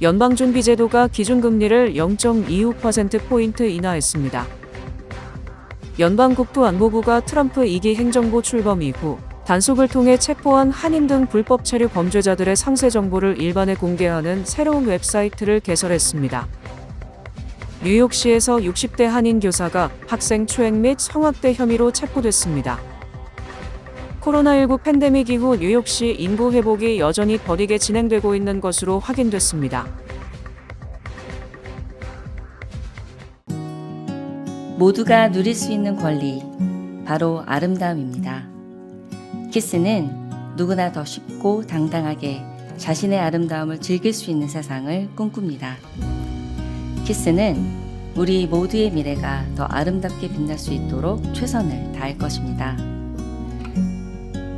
연방준비제도가 기준금리를 0.25%포인트 인하했습니다. 연방국토안보부가 트럼프 2기 행정부 출범 이후 단속을 통해 체포한 한인 등 불법 체류 범죄자들의 상세 정보를 일반에 공개하는 새로운 웹사이트를 개설했습니다. 뉴욕시에서 60대 한인 교사가 학생 추행 및 성학대 혐의로 체포됐습니다. 코로나19 팬데믹 이후 뉴욕시 인구 회복이 여전히 더디게 진행되고 있는 것으로 확인됐습니다. 모두가 누릴 수 있는 권리, 바로 아름다움입니다. 키스는 누구나 더 쉽고 당당하게 자신의 아름다움을 즐길 수 있는 세상을 꿈꿉니다. 키스는 우리 모두의 미래가 더 아름답게 빛날 수 있도록 최선을 다할 것입니다.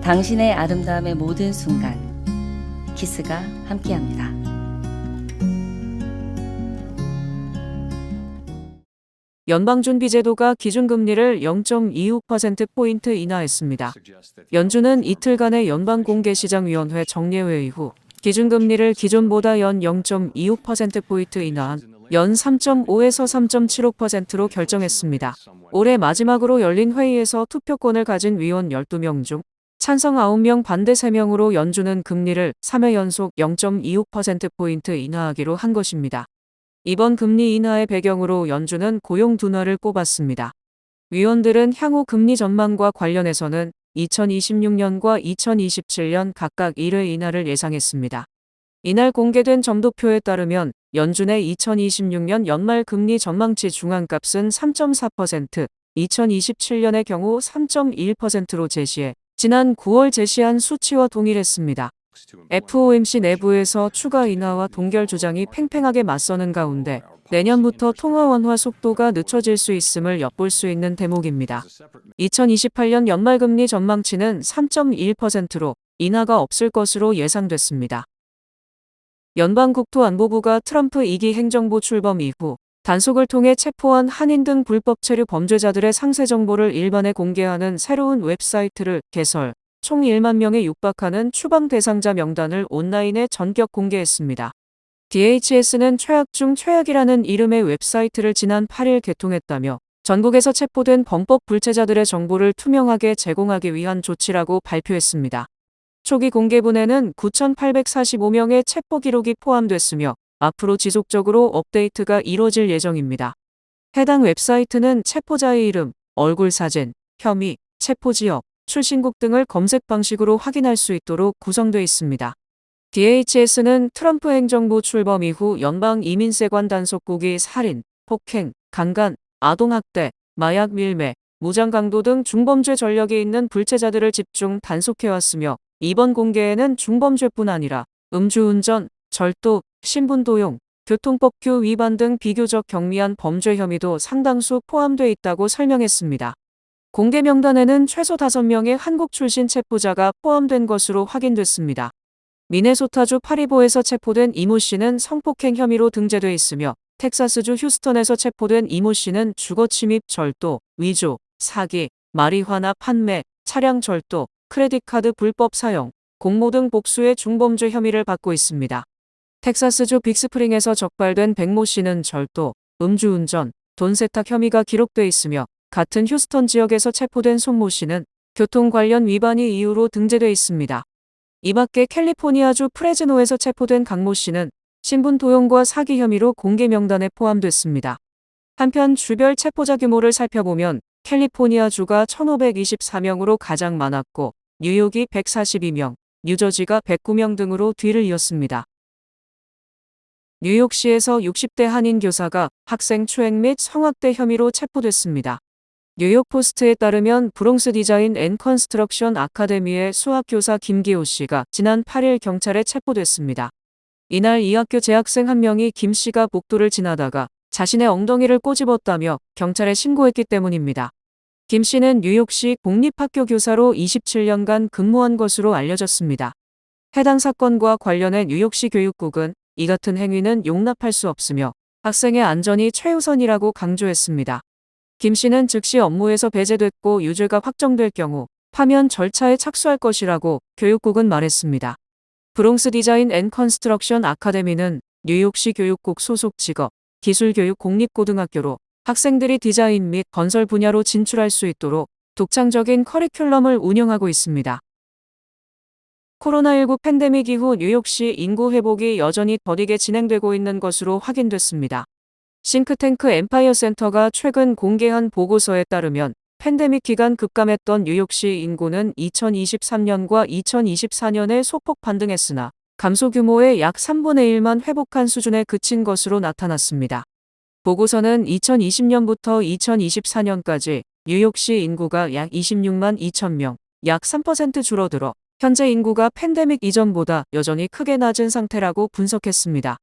당신의 아름다움의 모든 순간, 키스가 함께합니다. 연방준비제도가 기준금리를 0.25%포인트 인하했습니다. 연준은 이틀간의 연방공개시장위원회 정례회 이후 기준금리를 기존보다 연 0.25%포인트 인하한 연 3.5에서 3.75%로 결정했습니다. 올해 마지막으로 열린 회의에서 투표권을 가진 위원 12명 중 찬성 9명, 반대 3명으로 연준은 금리를 3회 연속 0.25%포인트 인하하기로 한 것입니다. 이번 금리 인하의 배경으로 연준은 고용 둔화를 꼽았습니다. 위원들은 향후 금리 전망과 관련해서는 2026년과 2027년 각각 1회 인하를 예상했습니다. 이날 공개된 점도표에 따르면 연준의 2026년 연말 금리 전망치 중앙값은 3.4%, 2027년의 경우 3.1%로 제시해 지난 9월 제시한 수치와 동일했습니다. FOMC 내부에서 추가 인하와 동결 주장이 팽팽하게 맞서는 가운데 내년부터 통화 완화 속도가 늦춰질 수 있음을 엿볼 수 있는 대목입니다. 2028년 연말금리 전망치는 3.1%로 인하가 없을 것으로 예상됐습니다. 연방국토안보부가 트럼프 2기 행정부 출범 이후 단속을 통해 체포한 한인 등 불법 체류 범죄자들의 상세 정보를 일반에 공개하는 새로운 웹사이트를 개설, 총 1만 명에 육박하는 추방 대상자 명단을 온라인에 전격 공개했습니다. DHS는 최악 중 최악이라는 이름의 웹사이트를 지난 8일 개통했다며 전국에서 체포된 범법 불체자들의 정보를 투명하게 제공하기 위한 조치라고 발표했습니다. 초기 공개분에는 9,845명의 체포 기록이 포함됐으며 앞으로 지속적으로 업데이트가 이뤄질 예정입니다. 해당 웹사이트는 체포자의 이름, 얼굴 사진, 혐의, 체포 지역, 출신국 등을 검색 방식으로 확인할 수 있도록 구성돼 있습니다. DHS는 트럼프 행정부 출범 이후 연방 이민세관 단속국이 살인, 폭행, 강간, 아동학대, 마약 밀매, 무장강도 등 중범죄 전력이 있는 불체자들을 집중 단속해왔으며 이번 공개에는 중범죄뿐 아니라 음주운전, 절도, 신분도용, 교통법규 위반 등 비교적 경미한 범죄 혐의도 상당수 포함돼 있다고 설명했습니다. 공개 명단에는 최소 5명의 한국 출신 체포자가 포함된 것으로 확인됐습니다. 미네소타주 파리보에서 체포된 이모 씨는 성폭행 혐의로 등재돼 있으며 텍사스주 휴스턴에서 체포된 이모 씨는 주거침입, 절도, 위조, 사기, 마리화나 판매, 차량 절도, 크레딧카드 불법 사용, 공모 등 복수의 중범죄 혐의를 받고 있습니다. 텍사스주 빅스프링에서 적발된 백모 씨는 절도, 음주운전, 돈 세탁 혐의가 기록돼 있으며 같은 휴스턴 지역에서 체포된 손모 씨는 교통 관련 위반이 이유로 등재돼 있습니다. 이 밖에 캘리포니아주 프레즈노에서 체포된 강모 씨는 신분 도용과 사기 혐의로 공개 명단에 포함됐습니다. 한편 주별 체포자 규모를 살펴보면 캘리포니아주가 1,524명으로 가장 많았고 뉴욕이 142명, 뉴저지가 109명 등으로 뒤를 이었습니다. 뉴욕시에서 60대 한인 교사가 학생 추행 및 성학대 혐의로 체포됐습니다. 뉴욕포스트에 따르면 브롱스 디자인 앤 컨스트럭션 아카데미의 수학교사 김기호 씨가 지난 8일 경찰에 체포됐습니다. 이날 이 학교 재학생 한 명이 김 씨가 복도를 지나다가 자신의 엉덩이를 꼬집었다며 경찰에 신고했기 때문입니다. 김 씨는 뉴욕시 공립학교 교사로 27년간 근무한 것으로 알려졌습니다. 해당 사건과 관련해 뉴욕시 교육국은 이 같은 행위는 용납할 수 없으며 학생의 안전이 최우선이라고 강조했습니다. 김 씨는 즉시 업무에서 배제됐고 유죄가 확정될 경우 파면 절차에 착수할 것이라고 교육국은 말했습니다. 브롱스 디자인 앤 컨스트럭션 아카데미는 뉴욕시 교육국 소속 직업, 기술교육 공립고등학교로 학생들이 디자인 및 건설 분야로 진출할 수 있도록 독창적인 커리큘럼을 운영하고 있습니다. 코로나19 팬데믹 이후 뉴욕시 인구 회복이 여전히 더디게 진행되고 있는 것으로 확인됐습니다. 싱크탱크 엠파이어 센터가 최근 공개한 보고서에 따르면 팬데믹 기간 급감했던 뉴욕시 인구는 2023년과 2024년에 소폭 반등했으나 감소 규모의 약 3분의 1만 회복한 수준에 그친 것으로 나타났습니다. 보고서는 2020년부터 2024년까지 뉴욕시 인구가 약 26만 2천 명, 약 3% 줄어들어 현재 인구가 팬데믹 이전보다 여전히 크게 낮은 상태라고 분석했습니다.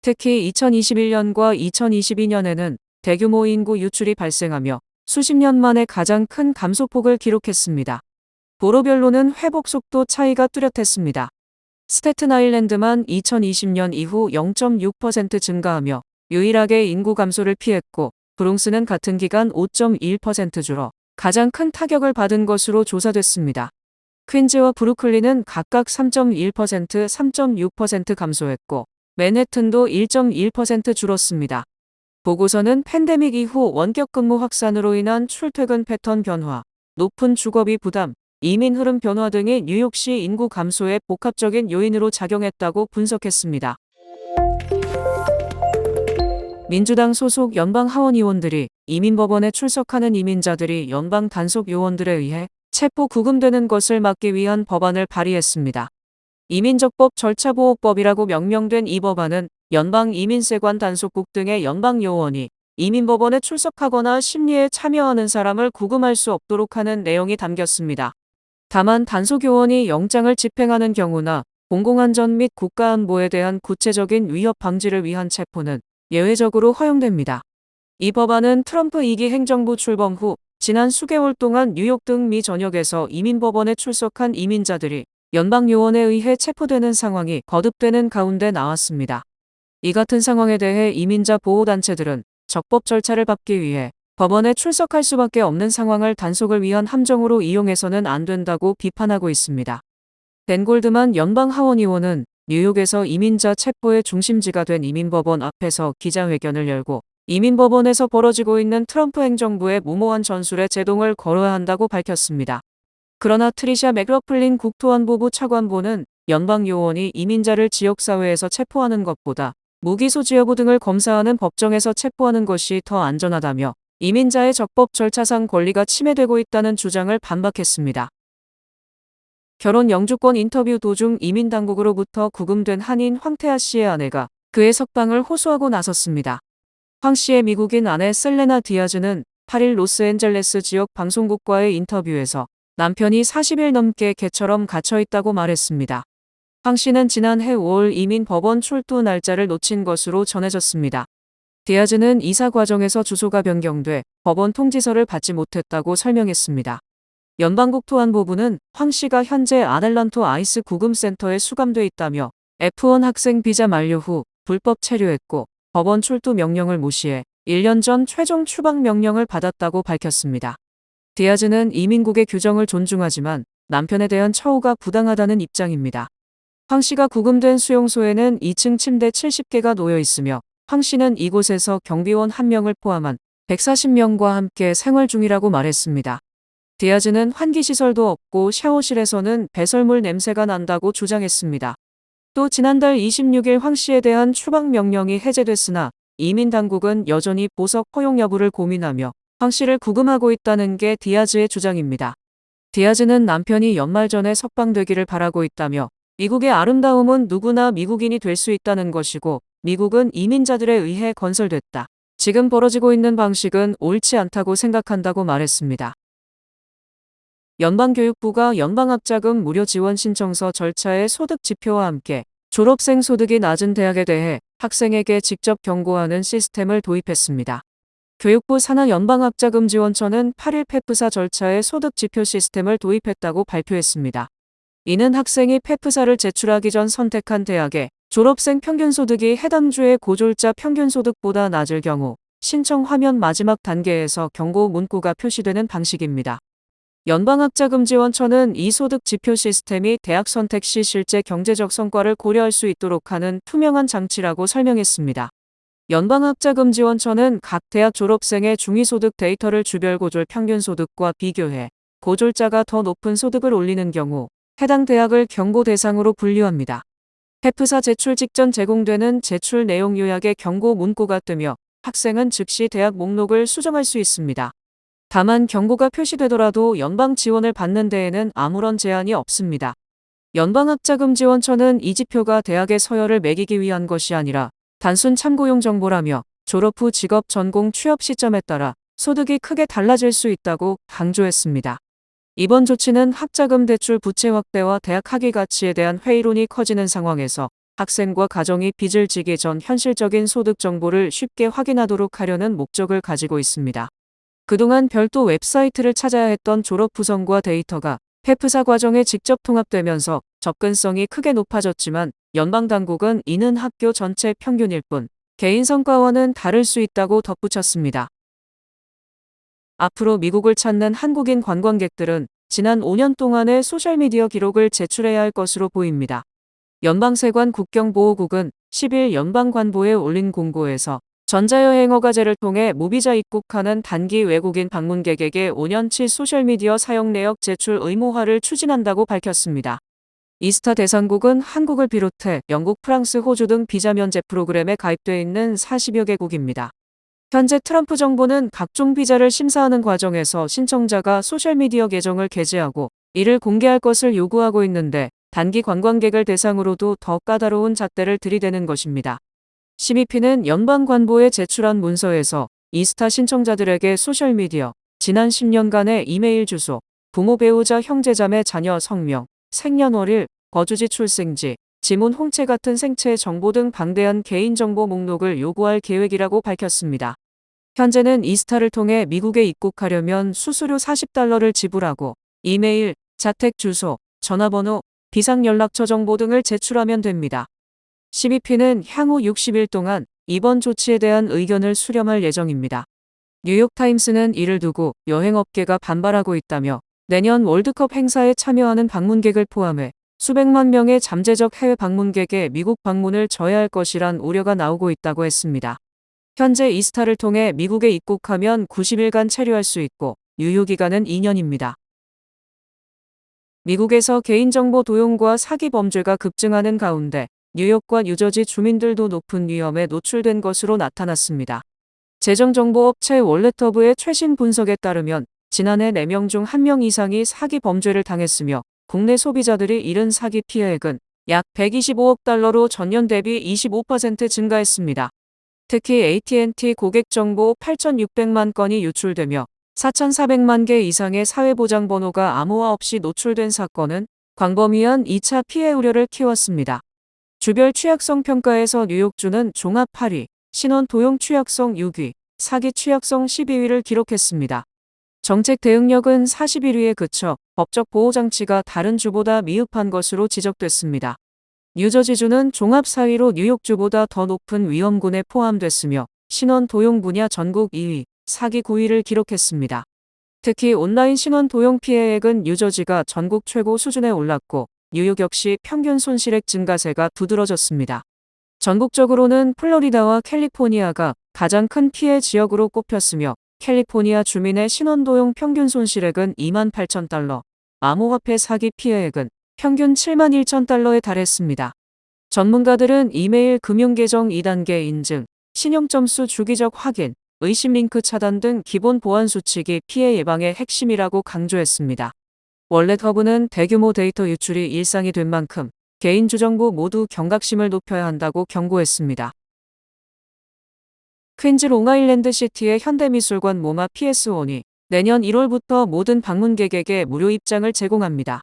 특히 2021년과 2022년에는 대규모 인구 유출이 발생하며 수십 년 만에 가장 큰 감소폭을 기록했습니다. 도로별로는 회복 속도 차이가 뚜렷했습니다. 스태튼 아일랜드만 2020년 이후 0.6% 증가하며 유일하게 인구 감소를 피했고 브롱스는 같은 기간 5.1% 줄어 가장 큰 타격을 받은 것으로 조사됐습니다. 퀸즈와 브루클린은 각각 3.1%, 3.6% 감소했고 맨해튼도 1.1% 줄었습니다. 보고서는 팬데믹 이후 원격 근무 확산으로 인한 출퇴근 패턴 변화, 높은 주거비 부담, 이민 흐름 변화 등이 뉴욕시 인구 감소의 복합적인 요인으로 작용했다고 분석했습니다. 민주당 소속 연방 하원의원들이 이민법원에 출석하는 이민자들이 연방 단속 요원들에 의해 체포 구금되는 것을 막기 위한 법안을 발의했습니다. 이민적법 절차보호법이라고 명명된 이 법안은 연방 이민세관 단속국 등의 연방 요원이 이민법원에 출석하거나 심리에 참여하는 사람을 구금할 수 없도록 하는 내용이 담겼습니다. 다만 단속요원이 영장을 집행하는 경우나 공공안전 및 국가안보에 대한 구체적인 위협 방지를 위한 체포는 예외적으로 허용됩니다. 이 법안은 트럼프 2기 행정부 출범 후 지난 수개월 동안 뉴욕 등 미 전역에서 이민법원에 출석한 이민자들이 연방요원에 의해 체포되는 상황이 거듭되는 가운데 나왔습니다. 이 같은 상황에 대해 이민자 보호단체들은 적법 절차를 밟기 위해 법원에 출석할 수밖에 없는 상황을 단속을 위한 함정으로 이용해서는 안 된다고 비판하고 있습니다. 벤 골드만 연방 하원의원은 뉴욕에서 이민자 체포의 중심지가 된 이민법원 앞에서 기자회견을 열고 이민법원에서 벌어지고 있는 트럼프 행정부의 무모한 전술에 제동을 걸어야 한다고 밝혔습니다. 그러나 트리샤 맥러플린 국토안보부 차관보는 연방요원이 이민자를 지역사회에서 체포하는 것보다 무기 소지 여부 등을 검사하는 법정에서 체포하는 것이 더 안전하다며 이민자의 적법 절차상 권리가 침해되고 있다는 주장을 반박했습니다. 결혼 영주권 인터뷰 도중 이민당국으로부터 구금된 한인 황태하 씨의 아내가 그의 석방을 호소하고 나섰습니다. 황 씨의 미국인 아내 셀레나 디아즈는 8일 로스앤젤레스 지역 방송국과의 인터뷰에서 남편이 40일 넘게 개처럼 갇혀있다고 말했습니다. 황 씨는 지난해 5월 이민 법원 출두 날짜를 놓친 것으로 전해졌습니다. 디아즈는 이사 과정에서 주소가 변경돼 법원 통지서를 받지 못했다고 설명했습니다. 연방국토안보부는 황 씨가 현재 아델란토 아이스 구금센터에 수감돼 있다며 F1 학생 비자 만료 후 불법 체류했고 법원 출두 명령을 무시해 1년 전 최종 추방 명령을 받았다고 밝혔습니다. 디아즈는 이민국의 규정을 존중하지만 남편에 대한 처우가 부당하다는 입장입니다. 황 씨가 구금된 수용소에는 2층 침대 70개가 놓여 있으며 황 씨는 이곳에서 경비원 1명을 포함한 140명과 함께 생활 중이라고 말했습니다. 디아즈는 환기시설도 없고 샤워실에서는 배설물 냄새가 난다고 주장했습니다. 또 지난달 26일 황 씨에 대한 추방 명령이 해제됐으나 이민당국은 여전히 보석 허용 여부를 고민하며 황 씨를 구금하고 있다는 게 디아즈의 주장입니다. 디아즈는 남편이 연말 전에 석방되기를 바라고 있다며 미국의 아름다움은 누구나 미국인이 될 수 있다는 것이고 미국은 이민자들에 의해 건설됐다. 지금 벌어지고 있는 방식은 옳지 않다고 생각한다고 말했습니다. 연방교육부가 연방학자금 무료 지원 신청서 절차의 소득 지표와 함께 졸업생 소득이 낮은 대학에 대해 학생에게 직접 경고하는 시스템을 도입했습니다. 교육부 산하 연방학자금 지원처는 8일 페프사 절차의 소득 지표 시스템을 도입했다고 발표했습니다. 이는 학생이 페프사를 제출하기 전 선택한 대학의 졸업생 평균소득이 해당 주의 고졸자 평균소득보다 낮을 경우 신청 화면 마지막 단계에서 경고 문구가 표시되는 방식입니다. 연방학자금지원처는 이 소득 지표 시스템이 대학 선택 시 실제 경제적 성과를 고려할 수 있도록 하는 투명한 장치라고 설명했습니다. 연방학자금지원처는 각 대학 졸업생의 중위소득 데이터를 주별 고졸 평균 소득과 비교해 고졸자가 더 높은 소득을 올리는 경우 해당 대학을 경고 대상으로 분류합니다. 페프사 제출 직전 제공되는 제출 내용 요약에 경고 문구가 뜨며 학생은 즉시 대학 목록을 수정할 수 있습니다. 다만 경고가 표시되더라도 연방 지원을 받는 데에는 아무런 제한이 없습니다. 연방학자금지원처는 이 지표가 대학의 서열을 매기기 위한 것이 아니라 단순 참고용 정보라며 졸업 후 직업, 전공, 취업 시점에 따라 소득이 크게 달라질 수 있다고 강조했습니다. 이번 조치는 학자금 대출 부채 확대와 대학 학위 가치에 대한 회의론이 커지는 상황에서 학생과 가정이 빚을 지기 전 현실적인 소득 정보를 쉽게 확인하도록 하려는 목적을 가지고 있습니다. 그동안 별도 웹사이트를 찾아야 했던 졸업 부성과 데이터가 페프사 과정에 직접 통합되면서 접근성이 크게 높아졌지만 연방당국은 이는 학교 전체 평균일 뿐 개인 성과와는 다를 수 있다고 덧붙였습니다. 앞으로 미국을 찾는 한국인 관광객들은 지난 5년 동안의 소셜미디어 기록을 제출해야 할 것으로 보입니다. 연방세관 국경보호국은 10일 연방관보에 올린 공고에서 전자여행 허가제를 통해 무비자 입국하는 단기 외국인 방문객에게 5년치 소셜미디어 사용 내역 제출 의무화를 추진한다고 밝혔습니다. 이스타 대상국은 한국을 비롯해 영국, 프랑스, 호주 등 비자 면제 프로그램에 가입돼 있는 40여 개국입니다. 현재 트럼프 정부는 각종 비자를 심사하는 과정에서 신청자가 소셜미디어 계정을 게재하고 이를 공개할 것을 요구하고 있는데 단기 관광객을 대상으로도 더 까다로운 잣대를 들이대는 것입니다. CBP는 연방관보에 제출한 문서에서 이스타 신청자들에게 소셜미디어, 지난 10년간의 이메일 주소, 부모 배우자 형제자매 자녀 성명, 생년월일, 거주지 출생지, 지문 홍채 같은 생체 정보 등 방대한 개인정보 목록을 요구할 계획이라고 밝혔습니다. 현재는 이스타를 통해 미국에 입국하려면 수수료 $40를 지불하고 이메일, 자택 주소, 전화번호, 비상연락처 정보 등을 제출하면 됩니다. CBP는 향후 60일 동안 이번 조치에 대한 의견을 수렴할 예정입니다. 뉴욕타임스는 이를 두고 여행업계가 반발하고 있다며 내년 월드컵 행사에 참여하는 방문객을 포함해 수백만 명의 잠재적 해외 방문객의 미국 방문을 저해할 것이란 우려가 나오고 있다고 했습니다. 현재 이스타를 통해 미국에 입국하면 90일간 체류할 수 있고 유효기간은 2년입니다. 미국에서 개인정보 도용과 사기 범죄가 급증하는 가운데 뉴욕과 뉴저지 주민들도 높은 위험에 노출된 것으로 나타났습니다. 재정정보업체 월렛허브의 최신 분석에 따르면 지난해 4명 중 1명 이상이 사기 범죄를 당했으며 국내 소비자들이 잃은 사기 피해액은 약 $125억 전년 대비 25% 증가했습니다. 특히 AT&T 고객 정보 8,600만 건이 유출되며 4,400만 개 이상의 사회보장번호가 암호화 없이 노출된 사건은 광범위한 2차 피해 우려를 키웠습니다. 주별 취약성 평가에서 뉴욕주는 종합 8위, 신원 도용 취약성 6위, 사기 취약성 12위를 기록했습니다. 정책 대응력은 41위에 그쳐 법적 보호장치가 다른 주보다 미흡한 것으로 지적됐습니다. 뉴저지주는 종합 4위로 뉴욕주보다 더 높은 위험군에 포함됐으며 신원 도용 분야 전국 2위, 사기 9위를 기록했습니다. 특히 온라인 신원 도용 피해액은 뉴저지가 전국 최고 수준에 올랐고 뉴욕 역시 평균 손실액 증가세가 두드러졌습니다. 전국적으로는 플로리다와 캘리포니아가 가장 큰 피해 지역으로 꼽혔으며 캘리포니아 주민의 신원도용 평균 손실액은 $28,000, 암호화폐 사기 피해액은 평균 $71,000에 달했습니다. 전문가들은 이메일 금융계정 2단계 인증, 신용점수 주기적 확인, 의심 링크 차단 등 기본 보안 수칙이 피해 예방의 핵심이라고 강조했습니다. 월렛허브는 대규모 데이터 유출이 일상이 된 만큼 개인주정보 모두 경각심을 높여야 한다고 경고했습니다. 퀸즈 롱아일랜드 시티의 현대미술관 모마 PS1이 내년 1월부터 모든 방문객에게 무료 입장을 제공합니다.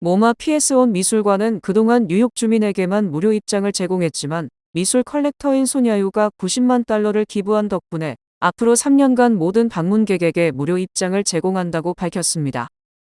모마 PS1 미술관은 그동안 뉴욕 주민에게만 무료 입장을 제공했지만 미술 컬렉터인 소냐유가 $90만 기부한 덕분에 앞으로 3년간 모든 방문객에게 무료 입장을 제공한다고 밝혔습니다.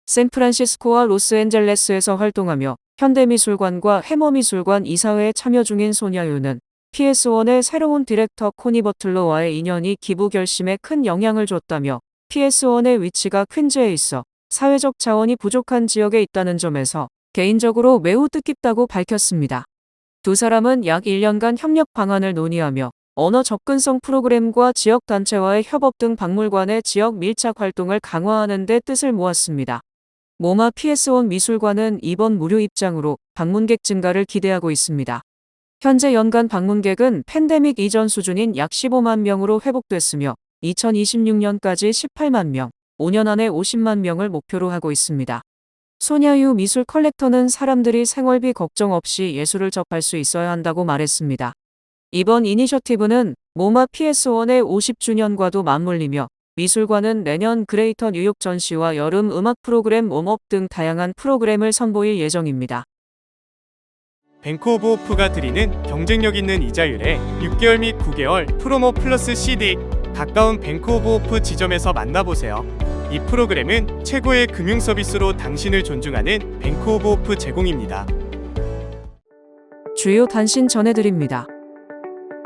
샌프란시스코와 로스앤젤레스에서 활동하며 현대미술관과 해머미술관 이사회에 참여 중인 소냐유는 PS1의 새로운 디렉터 코니 버틀러와의 인연이 기부 결심에 큰 영향을 줬다며 PS1의 위치가 퀸즈에 있어 사회적 자원이 부족한 지역에 있다는 점에서 개인적으로 매우 뜻깊다고 밝혔습니다. 두 사람은 약 1년간 협력 방안을 논의하며 언어 접근성 프로그램과 지역 단체와의 협업 등 박물관의 지역 밀착 활동을 강화하는 데 뜻을 모았습니다. 모마 PS1 미술관은 이번 무료 입장으로 방문객 증가를 기대하고 있습니다. 현재 연간 방문객은 팬데믹 이전 수준인 약 15만 명으로 회복됐으며 2026년까지 18만 명, 5년 안에 50만 명을 목표로 하고 있습니다. 손야유 미술 컬렉터는 사람들이 생활비 걱정 없이 예술을 접할 수 있어야 한다고 말했습니다. 이번 이니셔티브는 모마 PS1의 50주년과도 맞물리며 미술관은 내년 그레이터 뉴욕 전시와 여름 음악 프로그램 웜업 등 다양한 프로그램을 선보일 예정입니다. 뱅크 오브 호프가 드리는 경쟁력 있는 이자율에 6개월 및 9개월 프로모 플러스 CD 가까운 뱅크 오브 호프 지점에서 만나보세요. 이 프로그램은 최고의 금융 서비스로 당신을 존중하는 뱅크 오브 호프 제공입니다. 주요 단신 전해드립니다.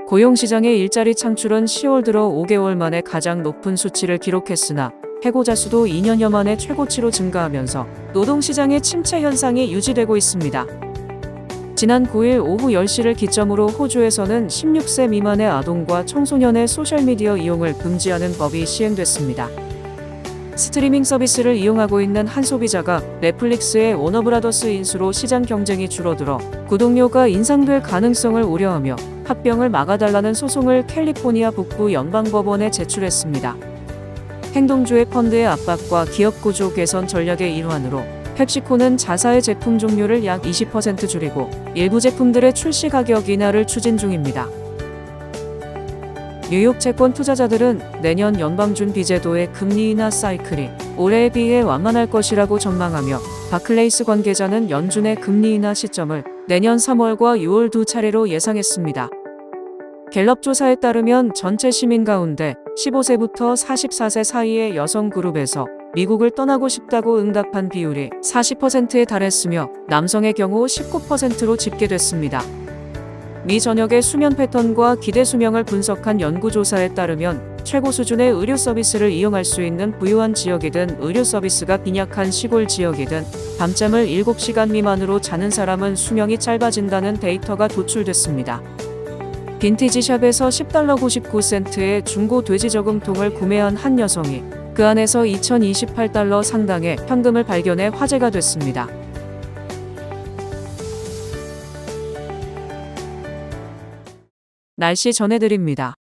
고용시장의 일자리 창출은 10월 들어 5개월 만에 가장 높은 수치를 기록했으나 해고자 수도 2년여 만에 최고치로 증가하면서 노동시장의 침체 현상이 유지되고 있습니다. 지난 9일 오후 10시를 기점으로 호주에서는 16세 미만의 아동과 청소년의 소셜미디어 이용을 금지하는 법이 시행됐습니다. 스트리밍 서비스를 이용하고 있는 한 소비자가 넷플릭스의 워너브라더스 인수로 시장 경쟁이 줄어들어 구독료가 인상될 가능성을 우려하며 합병을 막아달라는 소송을 캘리포니아 북부 연방법원에 제출했습니다. 행동주의 펀드의 압박과 기업 구조 개선 전략의 일환으로 펩시코는 자사의 제품 종류를 약 20% 줄이고 일부 제품들의 출시 가격 인하를 추진 중입니다. 뉴욕 채권 투자자들은 내년 연방준비 제도의 금리 인하 사이클이 올해에 비해 완만할 것이라고 전망하며 바클레이스 관계자는 연준의 금리 인하 시점을 내년 3월과 6월 두 차례로 예상했습니다. 갤럽 조사에 따르면 전체 시민 가운데 15세부터 44세 사이의 여성 그룹에서 미국을 떠나고 싶다고 응답한 비율이 40%에 달했으며 남성의 경우 19%로 집계됐습니다. 미 전역의 수면 패턴과 기대 수명을 분석한 연구조사에 따르면 최고 수준의 의료 서비스를 이용할 수 있는 부유한 지역이든 의료 서비스가 빈약한 시골 지역이든 밤잠을 7시간 미만으로 자는 사람은 수명이 짧아진다는 데이터가 도출됐습니다. 빈티지 샵에서 $10.99의 중고 돼지 저금통을 구매한 한 여성이 그 안에서 $2028 상당의 현금을 발견해 화제가 됐습니다. 날씨 전해드립니다.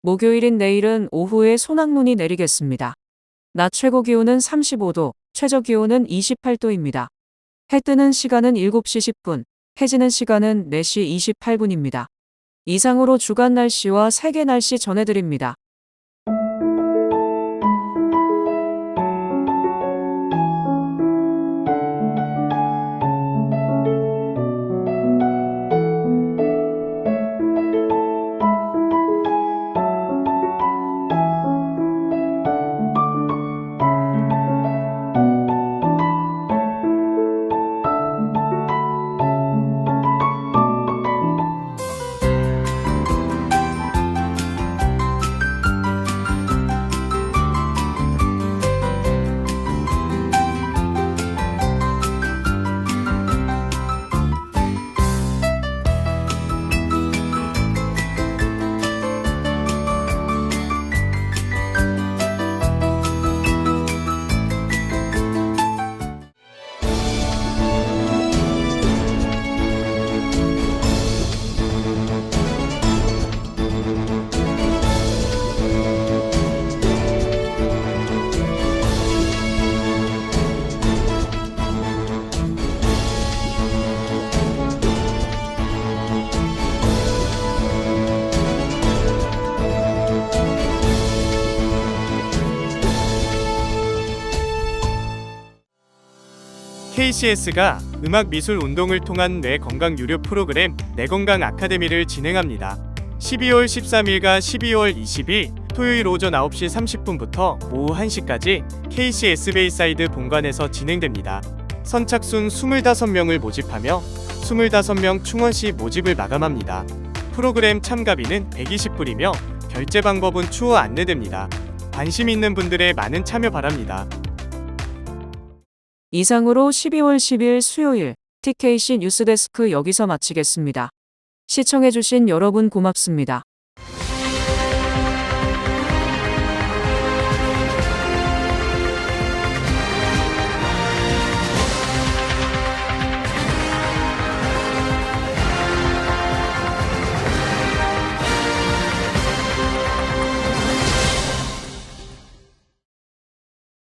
목요일인 내일은 오후에 소낙눈이 내리겠습니다. 낮 최고 기온은 35도, 최저 기온은 28도입니다. 해 뜨는 시간은 7시 10분, 해 지는 시간은 4시 28분입니다. 이상으로 주간 날씨와 세계 날씨 전해드립니다. KCS가 음악 미술 운동을 통한 뇌 건강 유료 프로그램 뇌건강 아카데미를 진행합니다. 12월 13일과 12월 20일 토요일 오전 9시 30분부터 오후 1시까지 KCS 베이사이드 본관에서 진행됩니다. 선착순 25명을 모집하며 25명 충원 시 모집을 마감합니다. 프로그램 참가비는 120불이며 결제 방법은 추후 안내됩니다. 관심 있는 분들의 많은 참여 바랍니다. 이상으로 12월 10일 수요일 TKC 뉴스데스크 여기서 마치겠습니다. 시청해주신 여러분 고맙습니다.